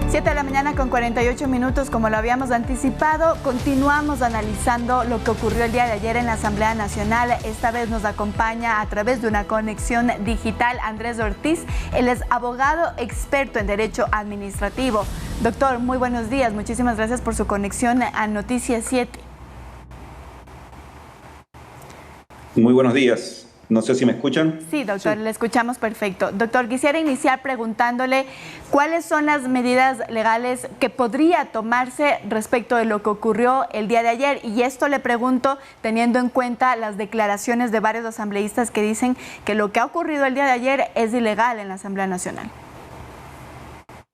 7 de la mañana con 48 minutos, como lo habíamos anticipado, continuamos analizando lo que ocurrió el día de ayer en la Asamblea Nacional. Esta vez nos acompaña a través de una conexión digital Andrés Ortiz. Él es abogado experto en Derecho Administrativo. Doctor, muy buenos días. Muchísimas gracias por su conexión a Noticias 7. Muy buenos días. No sé si me escuchan. Sí, doctor, sí. Le escuchamos perfecto. Doctor, quisiera iniciar preguntándole cuáles son las medidas legales que podría tomarse respecto de lo que ocurrió el día de ayer. Y esto le pregunto teniendo en cuenta las declaraciones de varios asambleístas que dicen que lo que ha ocurrido el día de ayer es ilegal en la Asamblea Nacional.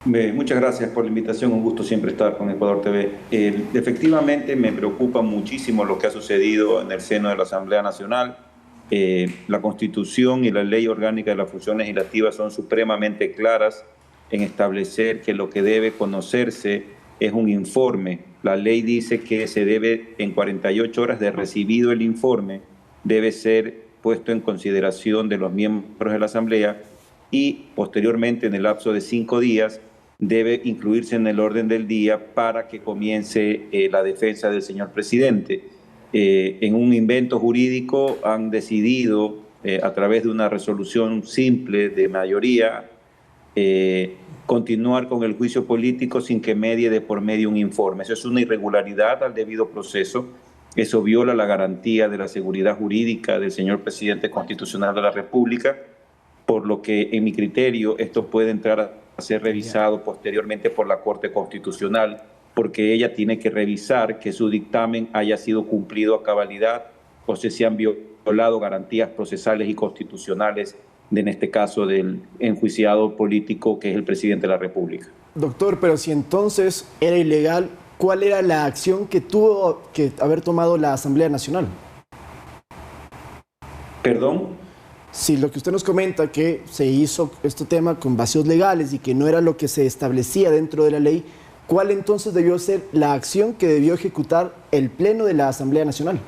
Muchas gracias por la invitación. Un gusto siempre estar con Ecuador TV. Efectivamente, me preocupa muchísimo lo que ha sucedido en el seno de la Asamblea Nacional. La Constitución y la Ley Orgánica de la Función Legislativa son supremamente claras en establecer que lo que debe conocerse es un informe. La ley dice que se debe, en 48 horas de recibido el informe, debe ser puesto en consideración de los miembros de la Asamblea y posteriormente, en el lapso de 5 días, debe incluirse en el orden del día para que comience la defensa del señor presidente. En un invento jurídico han decidido, a través de una resolución simple de mayoría, continuar con el juicio político sin que medie de por medio un informe. Eso es una irregularidad al debido proceso. Eso viola la garantía de la seguridad jurídica del señor presidente constitucional de la República, por lo que, en mi criterio, esto puede entrar a ser revisado posteriormente por la Corte Constitucional, porque ella tiene que revisar que su dictamen haya sido cumplido a cabalidad o se han violado garantías procesales y constitucionales, en este caso del enjuiciado político que es el presidente de la República. Doctor, pero si entonces era ilegal, ¿cuál era la acción que tuvo que haber tomado la Asamblea Nacional? ¿Perdón? Sí, lo que usted nos comenta, que se hizo este tema con vacíos legales y que no era lo que se establecía dentro de la ley, ¿cuál entonces debió ser la acción que debió ejecutar el Pleno de la Asamblea Nacional?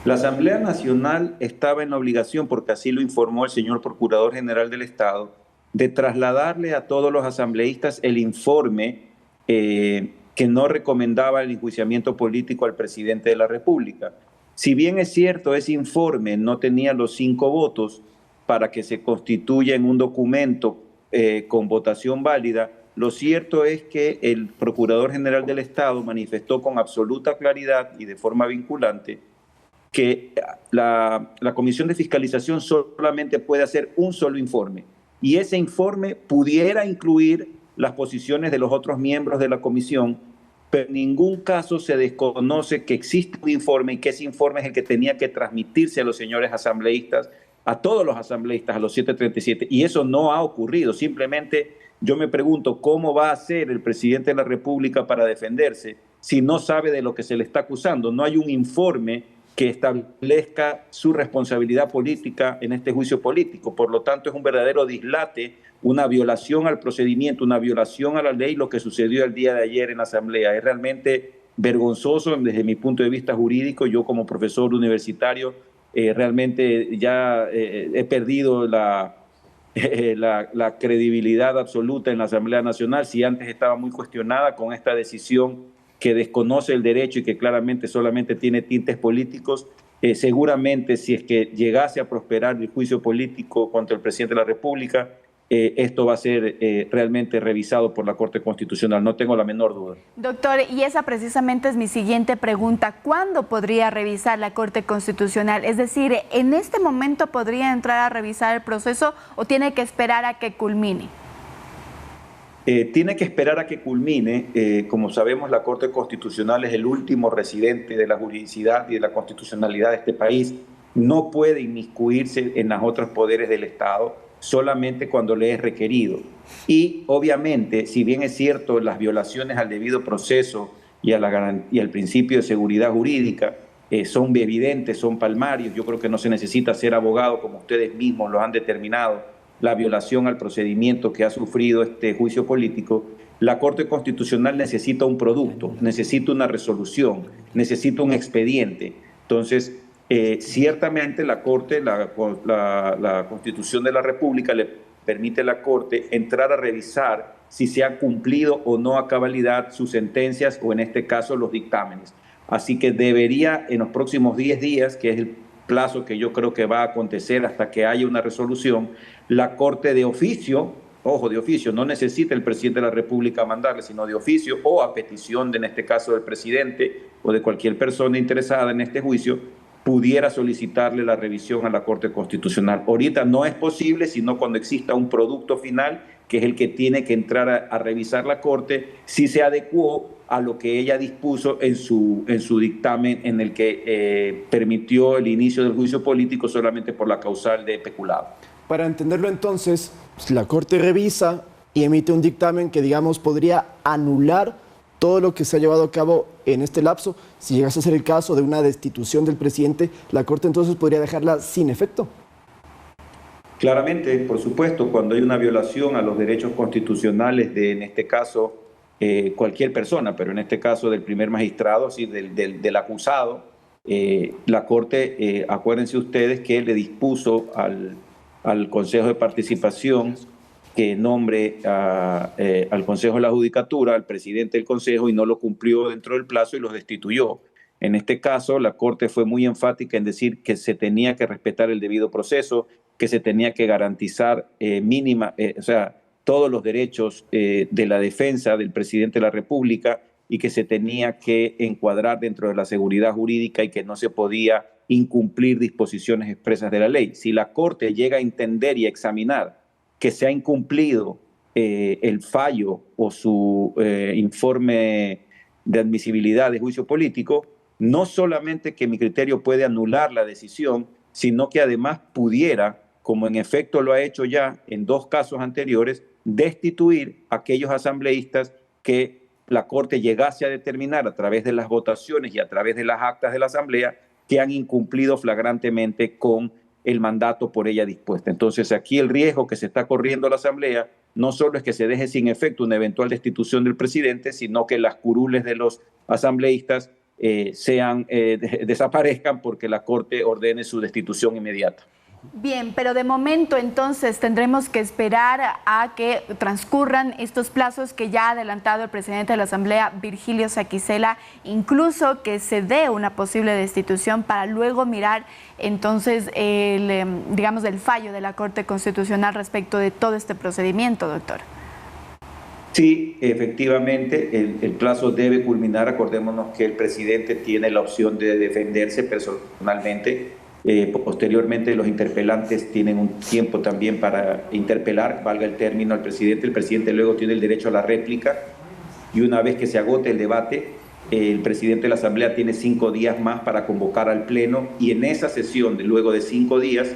La Asamblea Nacional estaba en la obligación, porque así lo informó el señor Procurador General del Estado, de trasladarle a todos los asambleístas el informe que no recomendaba el enjuiciamiento político al presidente de la República. Si bien es cierto, ese informe no tenía los 5 votos para que se constituya en un documento con votación válida, lo cierto es que el Procurador General del Estado manifestó con absoluta claridad y de forma vinculante que la Comisión de Fiscalización solamente puede hacer un solo informe, y ese informe pudiera incluir las posiciones de los otros miembros de la comisión, pero en ningún caso se desconoce que existe un informe y que ese informe es el que tenía que transmitirse a los señores asambleístas, a todos los asambleístas, a los 737, y eso no ha ocurrido. Simplemente yo me pregunto cómo va a hacer el presidente de la República para defenderse si no sabe de lo que se le está acusando. No hay un informe que establezca su responsabilidad política en este juicio político. Por lo tanto, es un verdadero dislate, una violación al procedimiento, una violación a la ley, lo que sucedió el día de ayer en la Asamblea. Es realmente vergonzoso desde mi punto de vista jurídico. Yo, como profesor universitario, realmente ya he perdido la credibilidad absoluta en la Asamblea Nacional. Si antes estaba muy cuestionada con esta decisión que desconoce el derecho y que claramente solamente tiene tintes políticos, seguramente si es que llegase a prosperar el juicio político contra el presidente de la República, esto va a ser realmente revisado por la Corte Constitucional, no tengo la menor duda. Doctor, y esa precisamente es mi siguiente pregunta. ¿Cuándo podría revisar la Corte Constitucional? Es decir, ¿en este momento podría entrar a revisar el proceso o tiene que esperar a que culmine? Tiene que esperar a que culmine. Como sabemos, la Corte Constitucional es el último residente de la juridicidad y de la constitucionalidad de este país. No puede inmiscuirse en los otros poderes del Estado, solamente cuando le es requerido. Y obviamente, si bien es cierto, las violaciones al debido proceso y al principio de seguridad jurídica son evidentes, son palmarios, yo creo que no se necesita ser abogado, como ustedes mismos lo han determinado, la violación al procedimiento que ha sufrido este juicio político. La Corte Constitucional necesita un producto, necesita una resolución, necesita un expediente. Entonces, ciertamente la Corte, la Constitución de la República le permite a la Corte entrar a revisar si se ha cumplido o no a cabalidad sus sentencias o en este caso los dictámenes. Así que debería en los próximos 10 días, que es el plazo que yo creo que va a acontecer hasta que haya una resolución, la Corte de oficio, ojo, de oficio, no necesita el presidente de la República mandarle, sino de oficio o a petición de, en este caso, del presidente o de cualquier persona interesada en este juicio, pudiera solicitarle la revisión a la Corte Constitucional. Ahorita no es posible, sino cuando exista un producto final, que es el que tiene que entrar a revisar la Corte, si se adecuó a lo que ella dispuso en su dictamen en el que permitió el inicio del juicio político solamente por la causal de peculado. Para entenderlo entonces, la Corte revisa y emite un dictamen que, digamos, podría anular todo lo que se ha llevado a cabo en este lapso. Si llegase a ser el caso de una destitución del presidente, ¿la Corte entonces podría dejarla sin efecto? Claramente, por supuesto, cuando hay una violación a los derechos constitucionales de, en este caso, cualquier persona, pero en este caso del primer magistrado, así, del acusado, la Corte, acuérdense ustedes que le dispuso al Consejo de Participación que nombre al Consejo de la Judicatura, al presidente del Consejo, y no lo cumplió dentro del plazo y los destituyó. En este caso, la Corte fue muy enfática en decir que se tenía que respetar el debido proceso, que se tenía que garantizar todos los derechos de la defensa del presidente de la República y que se tenía que encuadrar dentro de la seguridad jurídica y que no se podía incumplir disposiciones expresas de la ley. Si la Corte llega a entender y a examinar que se ha incumplido el fallo o su informe de admisibilidad de juicio político, no solamente que mi criterio puede anular la decisión, sino que además pudiera, como en efecto lo ha hecho ya en 2 casos anteriores, destituir a aquellos asambleístas que la Corte llegase a determinar a través de las votaciones y a través de las actas de la Asamblea que han incumplido flagrantemente con el mandato por ella dispuesta. Entonces, aquí el riesgo que se está corriendo la Asamblea no solo es que se deje sin efecto una eventual destitución del presidente, sino que las curules de los asambleístas desaparezcan porque la Corte ordene su destitución inmediata. Bien, pero de momento entonces tendremos que esperar a que transcurran estos plazos que ya ha adelantado el presidente de la Asamblea, Virgilio Saquicela, incluso que se dé una posible destitución para luego mirar entonces el fallo de la Corte Constitucional respecto de todo este procedimiento, doctor. Sí, efectivamente, el plazo debe culminar. Acordémonos que el presidente tiene la opción de defenderse personalmente. Posteriormente, los interpelantes tienen un tiempo también para interpelar, valga el término, al presidente. El presidente luego tiene el derecho a la réplica y una vez que se agote el debate, el presidente de la Asamblea tiene 5 días más para convocar al Pleno y en esa sesión, luego de 5 días,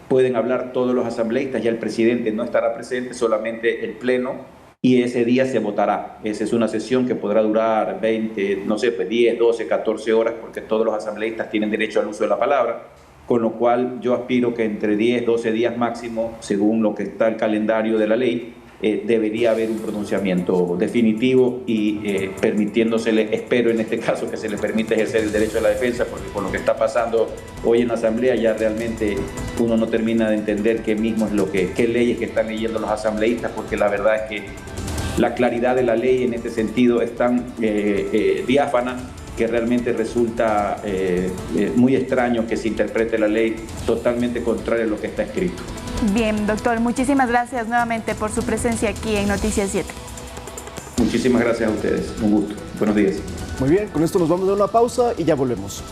pueden hablar todos los asambleístas. Ya el presidente no estará presente, solamente el Pleno, y ese día se votará. Esa es una sesión que podrá durar 10, 12, 14 horas, porque todos los asambleístas tienen derecho al uso de la palabra, con lo cual yo aspiro que entre 10, 12 días máximo, según lo que está el calendario de la ley, debería haber un pronunciamiento definitivo y permitiéndosele, espero en este caso, que se le permita ejercer el derecho a la defensa, porque con lo que está pasando hoy en la Asamblea ya realmente uno no termina de entender qué leyes que están leyendo los asambleístas, porque la verdad es que la claridad de la ley en este sentido es tan diáfana que realmente resulta muy extraño que se interprete la ley totalmente contraria a lo que está escrito. Bien, doctor, muchísimas gracias nuevamente por su presencia aquí en Noticias 7. Muchísimas gracias a ustedes, un gusto. Buenos días. Muy bien, con esto nos vamos a dar una pausa y ya volvemos.